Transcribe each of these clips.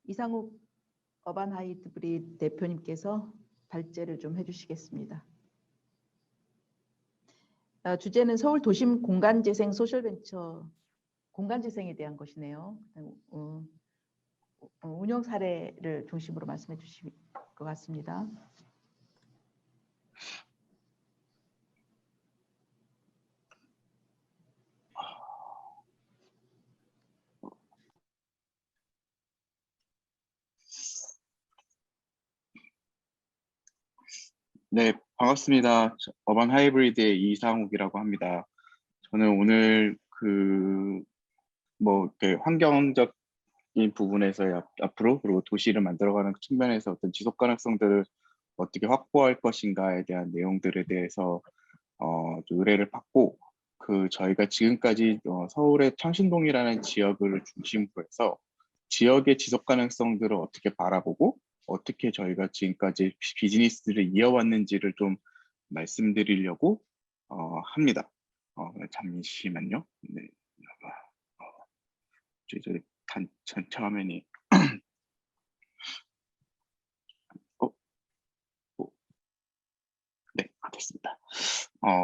이상욱 어반 하이브리드 대표님께서 발제를 좀 해주시겠습니다. 주제는 서울 도심 공간재생 소셜벤처 공간재생에 대한 것이네요. 운영 사례를 중심으로 말씀해 주실 것 같습니다. 네, 반갑습니다. 어반 하이브리드의 이상욱이라고 합니다. 저는 오늘 이렇게 환경적인 부분에서 앞으로 그리고 도시를 만들어가는 측면에서 어떤 지속 가능성들을 어떻게 확보할 것인가에 대한 내용들에 대해서 좀 의뢰를 받고 저희가 지금까지 서울의 창신동이라는 지역을 중심으로 해서 지역의 지속 가능성들을 어떻게 바라보고 어떻게 저희가 지금까지 비즈니스를 이어왔는지를 좀 말씀드리려고 합니다. 잠시만요. 네, 저희 전체 화면이 네, 됐습니다.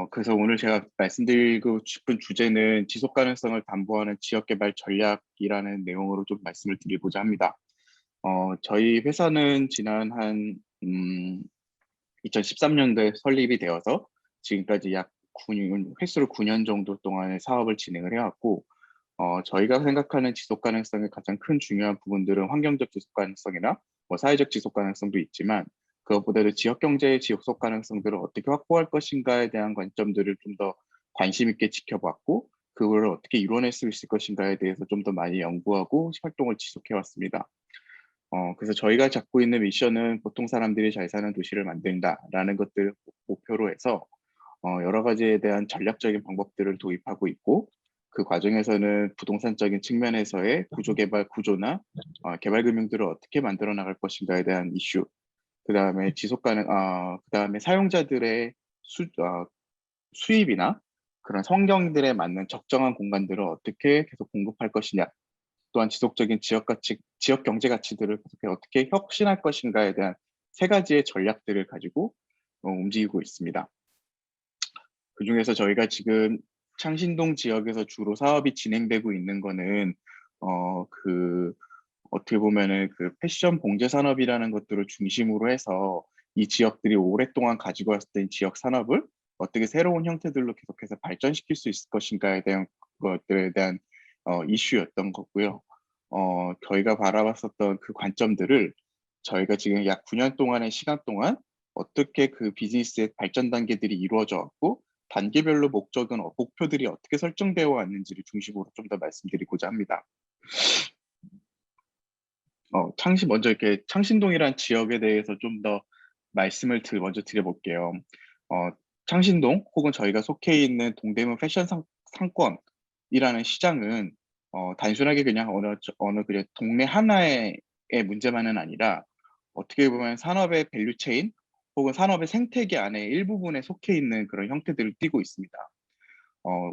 그래서 오늘 제가 말씀드리고 싶은 주제는 지속 가능성을 담보하는 지역개발 전략이라는 내용으로 좀 말씀을 드리고자 합니다. 저희 회사는 지난 2013년도에 설립이 되어서 지금까지 약 9년, 횟수로 9년 정도 동안의 사업을 진행을 해왔고, 저희가 생각하는 지속 가능성의 가장 큰 중요한 부분들은 환경적 지속 가능성이나 사회적 지속 가능성도 있지만, 그것보다도 지역 경제의 지속 가능성들을 어떻게 확보할 것인가에 대한 관점들을 좀 더 관심 있게 지켜봤고, 그걸 어떻게 이뤄낼 수 있을 것인가에 대해서 좀 더 많이 연구하고 활동을 지속해 왔습니다. 그래서 저희가 잡고 있는 미션은 보통 사람들이 잘 사는 도시를 만든다라는 것들을 목표로 해서 여러 가지에 대한 전략적인 방법들을 도입하고 있고, 그 과정에서는 부동산적인 측면에서의 구조개발 구조나 개발 금융들을 어떻게 만들어 나갈 것인가에 대한 이슈, 그다음에 그다음에 사용자들의 수입이나 그런 성경들에 맞는 적정한 공간들을 어떻게 계속 공급할 것이냐, 또한 지속적인 지역 경제 가치들을 어떻게 혁신할 것인가에 대한 세 가지의 전략들을 가지고 움직이고 있습니다. 그중에서 저희가 지금 창신동 지역에서 주로 사업이 진행되고 있는 거는 어떻게 보면은 패션 봉제 산업이라는 것들을 중심으로 해서 이 지역들이 오랫동안 가지고 왔던 지역 산업을 어떻게 새로운 형태들로 계속해서 발전시킬 수 있을 것인가에 대한 것들에 대한 이슈였던 거고요. 저희가 바라봤었던 그 관점들을 저희가 지금 약 9년 동안의 시간 동안 어떻게 그 비즈니스의 발전 단계들이 이루어져 왔고, 단계별로 목표들이 어떻게 설정되어 왔는지를 중심으로 좀 더 말씀드리고자 합니다. 먼저 이렇게 창신동이란 지역에 대해서 좀 더 말씀을 먼저 드려볼게요. 창신동 혹은 저희가 속해 있는 동대문 패션 상권이라는 시장은 단순하게 그냥 어느 그냥 동네 하나의 문제만은 아니라 어떻게 보면 산업의 밸류체인 혹은 산업의 생태계 안에 일부분에 속해 있는 그런 형태들을 띠고 있습니다.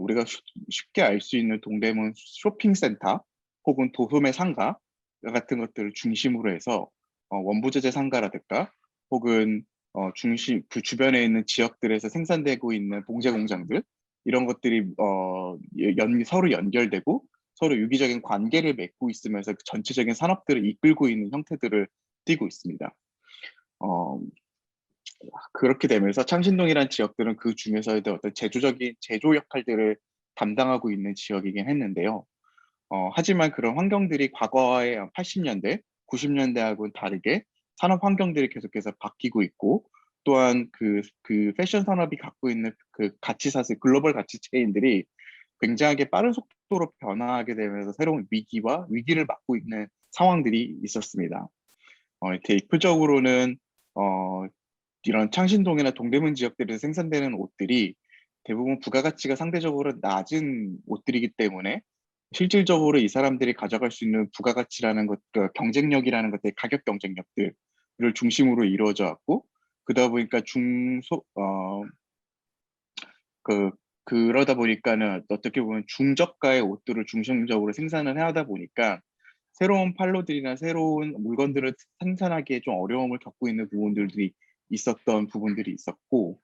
우리가 쉽게 알 수 있는 동대문 쇼핑센터 혹은 도소매 상가 같은 것들을 중심으로 해서 원부재재 상가라든가 혹은 그 주변에 있는 지역들에서 생산되고 있는 봉제 공장들, 이런 것들이 서로 연결되고 서로 유기적인 관계를 맺고 있으면서 그 전체적인 산업들을 이끌고 있는 형태들을 띠고 있습니다. 그렇게 되면서 창신동이라는 지역들은 그 중에서의 어떤 제조 역할들을 담당하고 있는 지역이긴 했는데요. 하지만 그런 환경들이 과거의 80년대, 90년대하고는 다르게 산업 환경들이 계속해서 바뀌고 있고, 또한 그 패션 산업이 갖고 있는 그 글로벌 가치 체인들이 굉장하게 빠른 속도로 변화하게 되면서 새로운 위기를 맞고 있는 상황들이 있었습니다. 대표적으로는 이런 창신동이나 동대문 지역들에서 생산되는 옷들이 대부분 부가가치가 상대적으로 낮은 옷들이기 때문에 실질적으로 이 사람들이 가져갈 수 있는 부가가치라는 것, 경쟁력이라는 것들, 가격 경쟁력들을 중심으로 이루어져 왔고, 그러다 보니까 그러다 보니까는 어떻게 보면 중저가의 옷들을 중심적으로 생산을 하다 보니까 새로운 판로들이나 새로운 물건들을 생산하기에 좀 어려움을 겪고 있는 부분들이 있었던 부분들이 있었고,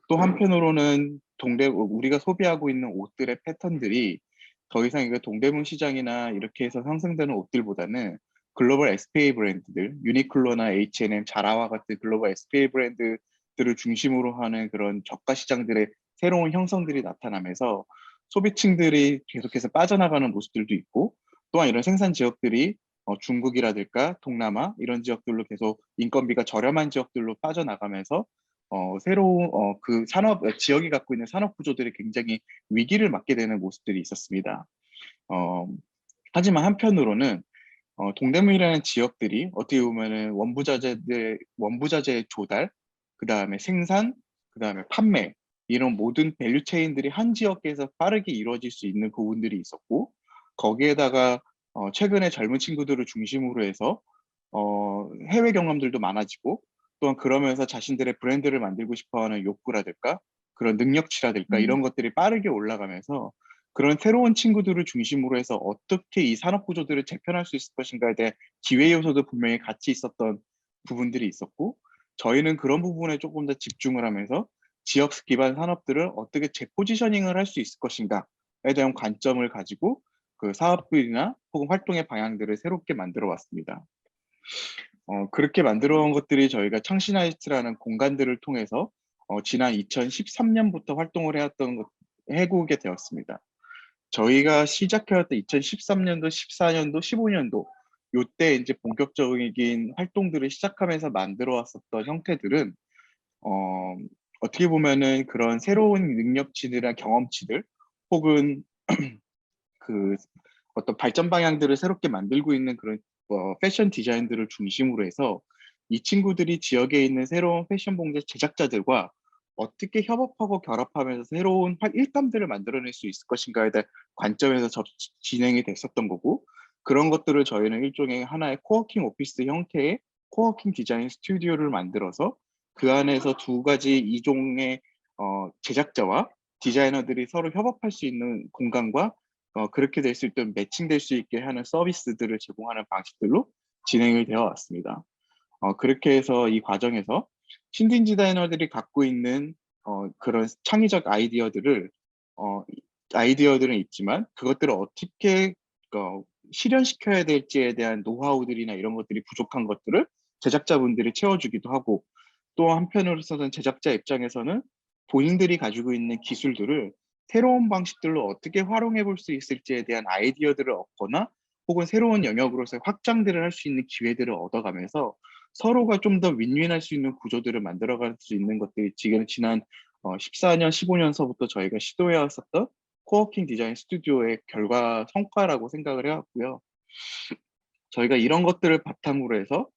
또 한편으로는 우리가 소비하고 있는 옷들의 패턴들이 더 이상 이거 동대문 시장이나 이렇게 해서 상승되는 옷들보다는 글로벌 SPA 브랜드들, 유니클로나 H&M, 자라와 같은 글로벌 SPA 브랜드들을 중심으로 하는 그런 저가 시장들의 새로운 형성들이 나타나면서 소비층들이 계속해서 빠져나가는 모습들도 있고, 또한 이런 생산 지역들이 중국이라든가 동남아 이런 지역들로 계속 인건비가 저렴한 지역들로 빠져나가면서 새로운 그 지역이 갖고 있는 산업 구조들이 굉장히 위기를 맞게 되는 모습들이 있었습니다. 어, 하지만 한편으로는 동대문이라는 지역들이 어떻게 보면은 원부자재의 조달, 그 다음에 생산, 그 다음에 판매, 이런 모든 밸류 체인들이 한 지역에서 빠르게 이루어질 수 있는 부분들이 있었고, 거기에다가 최근에 젊은 친구들을 중심으로 해서 해외 경험들도 많아지고, 또한 그러면서 자신들의 브랜드를 만들고 싶어하는 욕구라든가 그런 능력치라든가 음. 이런 것들이 빠르게 올라가면서 그런 새로운 친구들을 중심으로 해서 어떻게 이 산업 구조들을 재편할 수 있을 것인가에 대한 기회 요소도 분명히 같이 있었던 부분들이 있었고, 저희는 그런 부분에 조금 더 집중을 하면서 지역 기반 산업들을 어떻게 재포지셔닝을 할 수 있을 것인가에 대한 관점을 가지고 그 사업들이나 혹은 활동의 방향들을 새롭게 만들어 왔습니다. 그렇게 만들어 온 것들이 저희가 창신아이스트라는 공간들을 통해서 지난 2013년부터 활동을 해오게 되었습니다. 저희가 시작해왔던 2013년도, 14년도, 15년도 요때 이제 본격적인 활동들을 시작하면서 만들어 왔었던 형태들은 어, 어떻게 보면은 그런 새로운 능력치들이나 경험치들 혹은 그 어떤 발전 방향들을 새롭게 만들고 있는 그런 패션 디자인들을 중심으로 해서 이 친구들이 지역에 있는 새로운 패션 봉제 제작자들과 어떻게 협업하고 결합하면서 새로운 일감들을 만들어낼 수 있을 것인가에 대한 관점에서 진행이 됐었던 거고, 그런 것들을 저희는 일종의 하나의 코워킹 오피스 형태의 코워킹 디자인 스튜디오를 만들어서 그 안에서 두 가지 이종의 제작자와 디자이너들이 서로 협업할 수 있는 공간과 그렇게 됐을 때 매칭될 수 있게 하는 서비스들을 제공하는 방식들로 진행이 되어 왔습니다. 그렇게 해서 이 과정에서 신진 디자이너들이 갖고 있는 그런 창의적 아이디어들은 있지만 그것들을 어떻게 실현시켜야 될지에 대한 노하우들이나 이런 것들이 부족한 것들을 제작자분들이 채워주기도 하고, 또 한편으로서는 제작자 입장에서는 본인들이 가지고 있는 기술들을 새로운 방식들로 어떻게 활용해 볼 수 있을지에 대한 아이디어들을 얻거나 혹은 새로운 영역으로서 확장들을 할 수 있는 기회들을 얻어가면서 서로가 좀 더 윈윈할 수 있는 구조들을 만들어갈 수 있는 것들이 지난 14년, 15년서부터 저희가 시도해 왔었던 코워킹 디자인 스튜디오의 결과 성과라고 생각을 해왔고요. 저희가 이런 것들을 바탕으로 해서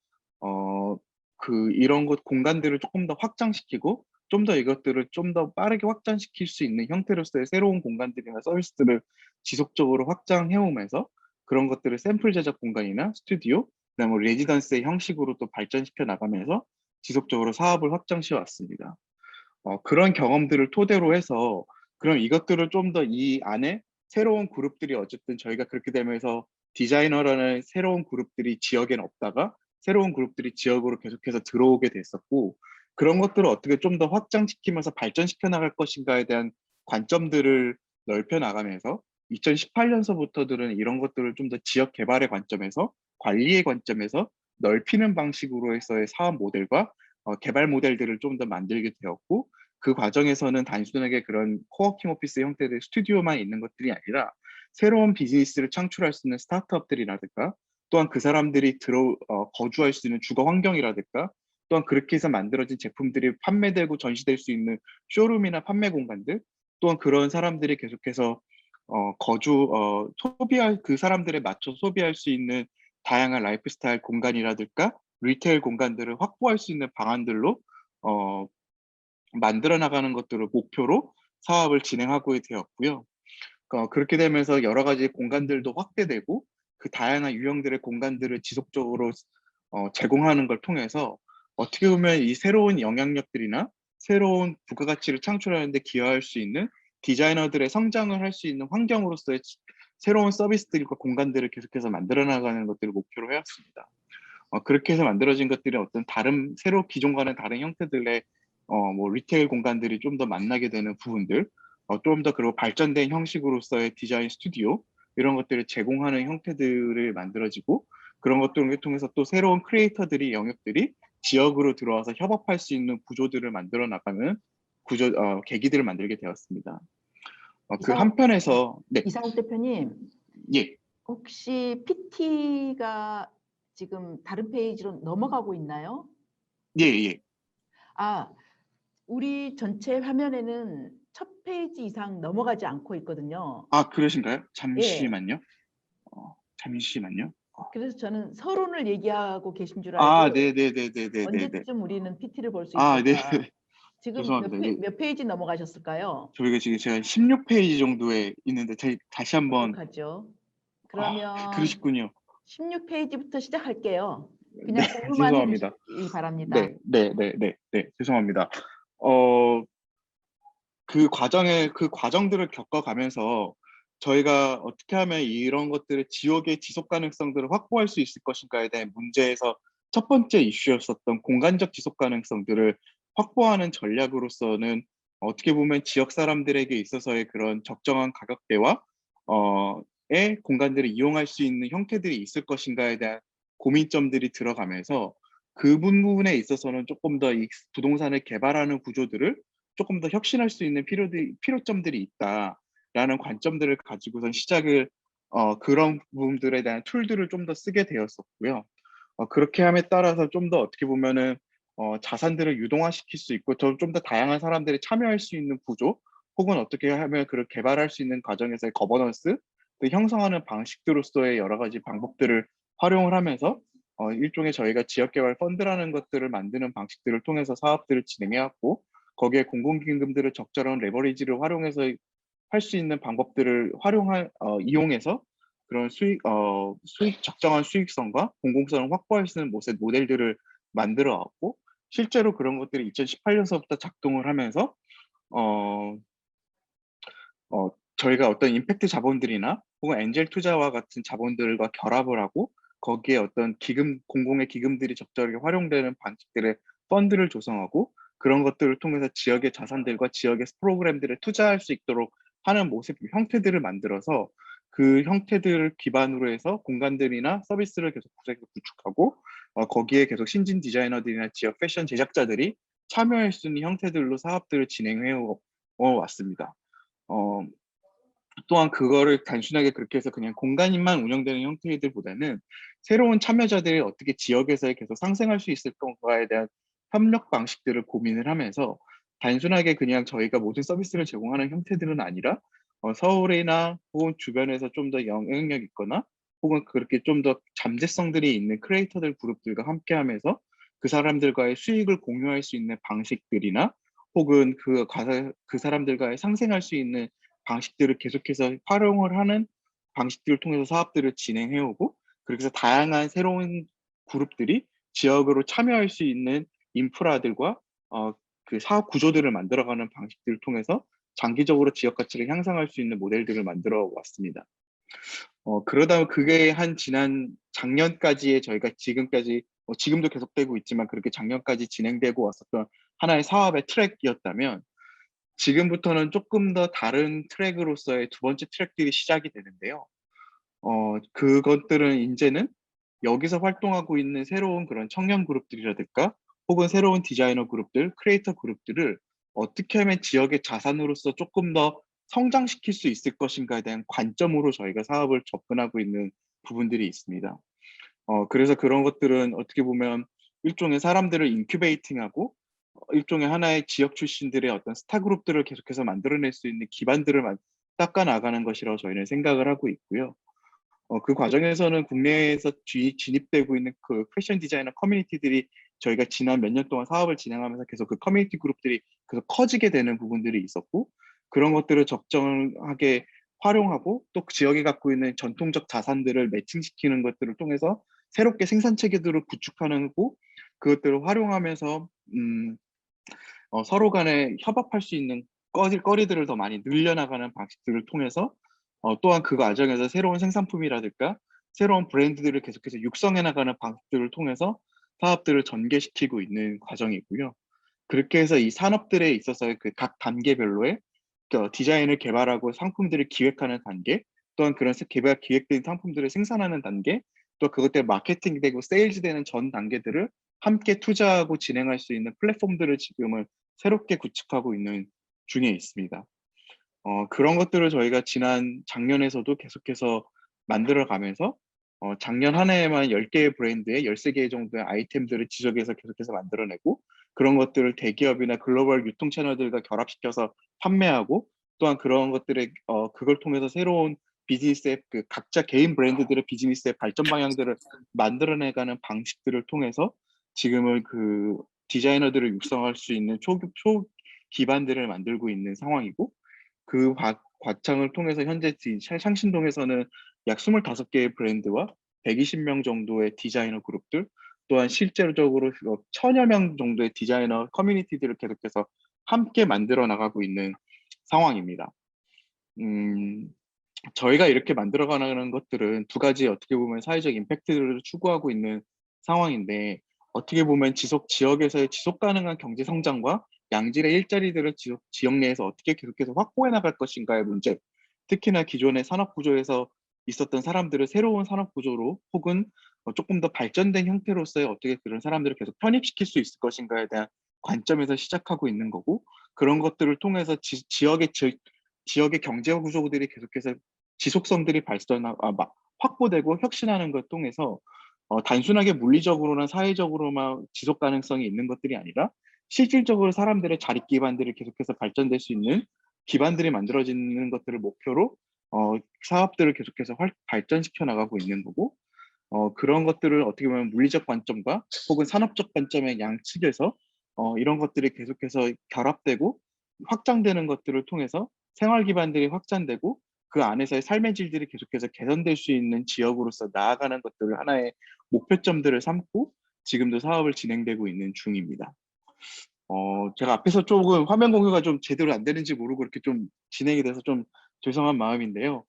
이런 것 공간들을 조금 더 확장시키고 좀 더 이것들을 좀 더 빠르게 확장시킬 수 있는 형태로서의 새로운 공간들이나 서비스들을 지속적으로 확장해 오면서 그런 것들을 샘플 제작 공간이나 스튜디오, 그다음에 레지던스의 형식으로 또 발전시켜 나가면서 지속적으로 사업을 확장시켜 왔습니다. 그런 경험들을 토대로 해서 그럼 이것들을 좀 더 이 안에 새로운 그룹들이 어쨌든 저희가 그렇게 되면서 디자이너라는 새로운 그룹들이 지역엔 없다가 새로운 그룹들이 지역으로 계속해서 들어오게 됐었고, 그런 것들을 어떻게 좀 더 확장시키면서 발전시켜 나갈 것인가에 대한 관점들을 넓혀 나가면서 2018년서부터들은 이런 것들을 좀 더 지역 개발의 관점에서 관리의 관점에서 넓히는 방식으로 해서의 사업 모델과 개발 모델들을 좀 더 만들게 되었고, 그 과정에서는 단순하게 그런 코워킹 오피스 형태의 스튜디오만 있는 것들이 아니라 새로운 비즈니스를 창출할 수 있는 스타트업들이라든가 또한 그 사람들이 거주할 수 있는 주거 환경이라든가 또한 그렇게 해서 만들어진 제품들이 판매되고 전시될 수 있는 쇼룸이나 판매 공간들, 또한 그런 사람들이 계속해서 소비할 그 사람들에 맞춰 소비할 수 있는 다양한 라이프 스타일 공간이라든가 리테일 공간들을 확보할 수 있는 방안들로 만들어 나가는 것들을 목표로 사업을 진행하고 되었고요. 그렇게 되면서 여러 가지 공간들도 확대되고 그 다양한 유형들의 공간들을 지속적으로 제공하는 걸 통해서 어떻게 보면 이 새로운 영향력들이나 새로운 부가가치를 창출하는 데 기여할 수 있는 디자이너들의 성장을 할 수 있는 환경으로서의 새로운 서비스들과 공간들을 계속해서 만들어 나가는 것들을 목표로 해왔습니다. 그렇게 해서 만들어진 것들이 어떤 다른 새로 기존과는 다른 형태들의 뭐 리테일 공간들이 좀 더 만나게 되는 부분들, 좀 더 그리고 발전된 형식으로서의 디자인 스튜디오 이런 것들을 제공하는 형태들을 만들어지고 그런 것들을 통해서 또 새로운 크리에이터들이 영역들이 지역으로 들어와서 협업할 수 있는 구조들을 만들어 나가는 계기들을 만들게 되었습니다. 그 이상욱 한편에서 네, 이상욱 대표님, 예, 혹시 PT가 지금 다른 페이지로 넘어가고 있나요? 예, 예. 아, 우리 전체 화면에는 첫 페이지 이상 넘어가지 않고 있거든요. 아, 그러신가요? 예. 잠시만요. 잠시만요. 그래서 저는 서론을 얘기하고 계신 줄 아, 알고 네네네네네네. 언제쯤 우리는 PT를 볼 수 아, 네. 있을까? 지금 죄송합니다. 이게 몇 페이지 넘어가셨을까요? 저희가 지금 제가 16페이지 정도에 있는데 다시 한번 어떡하죠? 그러면 그러시군요. 16페이지부터 시작할게요. 네, 그냥 공유만 죄송합니다. 해주시기 바랍니다. 네, 네, 네, 네, 네, 죄송합니다. 어, 그 과정들을 겪어가면서 저희가 어떻게 하면 이런 것들을 지역의 지속 가능성들을 확보할 수 있을 것인가에 대한 문제에서 첫 번째 이슈였었던 공간적 지속 가능성들을 확보하는 전략으로서는 어떻게 보면 지역 사람들에게 있어서의 그런 적정한 가격대와 의 공간들을 이용할 수 있는 형태들이 있을 것인가에 대한 고민점들이 들어가면서 그 부분에 있어서는 조금 더 이 부동산을 개발하는 구조들을 조금 더 혁신할 수 있는 필요점들이 있다라는 관점들을 가지고선 시작을 그런 부분들에 대한 툴들을 좀 더 쓰게 되었었고요. 그렇게 함에 따라서 좀 더 어떻게 보면은 자산들을 유동화시킬 수 있고 좀 더 다양한 사람들이 참여할 수 있는 구조 혹은 어떻게 하면 그걸 개발할 수 있는 과정에서의 거버넌스 형성하는 방식들로서의 여러 가지 방법들을 활용을 하면서 일종의 저희가 지역개발 펀드라는 것들을 만드는 방식들을 통해서 사업들을 진행해 왔고 거기에 공공기금들을 적절한 레버리지를 활용해서 할 수 있는 방법들을 이용해서 그런 적정한 수익성과 공공성을 확보할 수 있는 모델들을 만들어 왔고 실제로 그런 것들이 2018년서부터 작동을 하면서 어, 저희가 어떤 임팩트 자본들이나 혹은 엔젤 투자와 같은 자본들과 결합을 하고 거기에 어떤 공공의 기금들이 적절하게 활용되는 방식들의 펀드를 조성하고 그런 것들을 통해서 지역의 자산들과 지역의 프로그램들에 투자할 수 있도록 하는 형태들을 만들어서 그 형태들을 기반으로 해서 공간들이나 서비스를 계속 구축하고 거기에 계속 신진 디자이너들이나 지역 패션 제작자들이 참여할 수 있는 형태들로 사업들을 진행해 왔습니다. 어, 또한 그거를 단순하게 그렇게 해서 그냥 공간만 운영되는 형태들보다는 새로운 참여자들이 어떻게 지역에서 계속 상생할 수 있을 건가에 대한 협력 방식들을 고민을 하면서 단순하게 그냥 저희가 모든 서비스를 제공하는 형태들은 아니라 서울이나 혹은 주변에서 좀 더 영향력 있거나 혹은 그렇게 좀 더 잠재성들이 있는 크리에이터들 그룹들과 함께하면서 그 사람들과의 수익을 공유할 수 있는 방식들이나 혹은 그 사람들과의 상생할 수 있는 방식들을 계속해서 활용을 하는 방식들을 통해서 사업들을 진행해 오고 그렇게 해서 다양한 새로운 그룹들이 지역으로 참여할 수 있는 인프라들과 그 사업 구조들을 만들어가는 방식들을 통해서 장기적으로 지역 가치를 향상할 수 있는 모델들을 만들어 왔습니다. 그러다 그게 지난 작년까지의 저희가 지금까지 지금도 계속되고 있지만 그렇게 작년까지 진행되고 왔었던 하나의 사업의 트랙이었다면 지금부터는 조금 더 다른 트랙으로서의 두 번째 트랙들이 시작이 되는데요. 그것들은 이제는 여기서 활동하고 있는 새로운 그런 청년 그룹들이라든가 혹은 새로운 디자이너 그룹들, 크리에이터 그룹들을 어떻게 하면 지역의 자산으로서 조금 더 성장시킬 수 있을 것인가에 대한 관점으로 저희가 사업을 접근하고 있는 부분들이 있습니다. 그래서 그런 것들은 어떻게 보면 일종의 사람들을 인큐베이팅하고 일종의 하나의 지역 출신들의 어떤 스타 그룹들을 계속해서 만들어낼 수 있는 기반들을 닦아 나가는 것이라고 저희는 생각을 하고 있고요. 그 과정에서는 국내에서 진입되고 있는 그 패션 디자이너 커뮤니티들이 저희가 지난 몇 년 동안 사업을 진행하면서 계속 그 커뮤니티 그룹들이 계속 커지게 되는 부분들이 있었고 그런 것들을 적정하게 활용하고 또 지역이 갖고 있는 전통적 자산들을 매칭시키는 것들을 통해서 새롭게 생산 체계들을 구축하고 그것들을 활용하면서 서로 간에 협업할 수 있는 거리들을 더 많이 늘려나가는 방식들을 통해서 또한 그 과정에서 새로운 생산품이라든가 새로운 브랜드들을 계속해서 육성해 나가는 방식들을 통해서 사업들을 전개시키고 있는 과정이고요. 그렇게 해서 이 산업들에 있어서의 그 각 단계별로의 디자인을 개발하고 상품들을 기획하는 단계, 또한 그런 기획된 상품들을 생산하는 단계, 또 그것 때 마케팅되고 세일즈되는 전 단계들을 함께 투자하고 진행할 수 있는 플랫폼들을 지금은 새롭게 구축하고 있는 중에 있습니다. 그런 것들을 저희가 작년에서도 계속해서 만들어 가면서 작년 한 해에만 10개의 브랜드에 13개 정도의 아이템들을 지속해서 계속해서 만들어내고, 그런 것들을 대기업이나 글로벌 유통 채널들과 결합시켜서 판매하고, 또한 그런 것들의 그걸 통해서 새로운 비즈니스 앱, 그 각자 개인 브랜드들의 비즈니스 앱 발전 방향들을 만들어내 가는 방식들을 통해서 지금은 그 디자이너들을 육성할 수 있는 기반들을 만들고 있는 상황이고, 그 과정을 통해서 현재 창신동에서는 약 25개의 브랜드와 120명 정도의 디자이너 그룹들, 또한 실제적으로 1000여 명 정도의 디자이너 커뮤니티들을 계속해서 함께 만들어 나가고 있는 상황입니다. 저희가 이렇게 만들어 가는 것들은 두 가지 어떻게 보면 사회적 임팩트를 추구하고 있는 상황인데, 어떻게 보면 지역에서의 지속 가능한 경제 성장과 양질의 일자리들을 지역 내에서 어떻게 계속해서 확보해 나갈 것인가의 문제, 특히나 기존의 산업 구조에서 있었던 사람들을 새로운 산업 구조로 혹은 조금 더 발전된 형태로서의 어떻게 그런 사람들을 계속 편입시킬 수 있을 것인가에 대한 관점에서 시작하고 있는 거고, 그런 것들을 통해서 지역의 경제 구조들이 계속해서 지속성들이 확보되고 혁신하는 것 통해서 단순하게 물리적으로나 사회적으로만 지속 가능성이 있는 것들이 아니라 실질적으로 사람들의 자립 기반들이 계속해서 발전될 수 있는 기반들이 만들어지는 것들을 목표로 사업들을 계속해서 발전시켜 나가고 있는 거고, 그런 것들을 어떻게 보면 물리적 관점과 혹은 산업적 관점의 양측에서 이런 것들이 계속해서 결합되고 확장되는 것들을 통해서 생활 기반들이 확장되고 그 안에서의 삶의 질들이 계속해서 개선될 수 있는 지역으로서 나아가는 것들을 하나의 목표점들을 삼고 지금도 사업을 진행되고 있는 중입니다. 제가 앞에서 조금 화면 공유가 좀 제대로 안 되는지 모르고 이렇게 좀 진행이 돼서 좀 죄송한 마음인데요.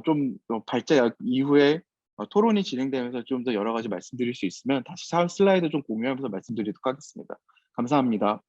좀 발제 이후에 토론이 진행되면서 좀 더 여러 가지 말씀드릴 수 있으면 다시 슬라이드 좀 공유하면서 말씀드리도록 하겠습니다. 감사합니다.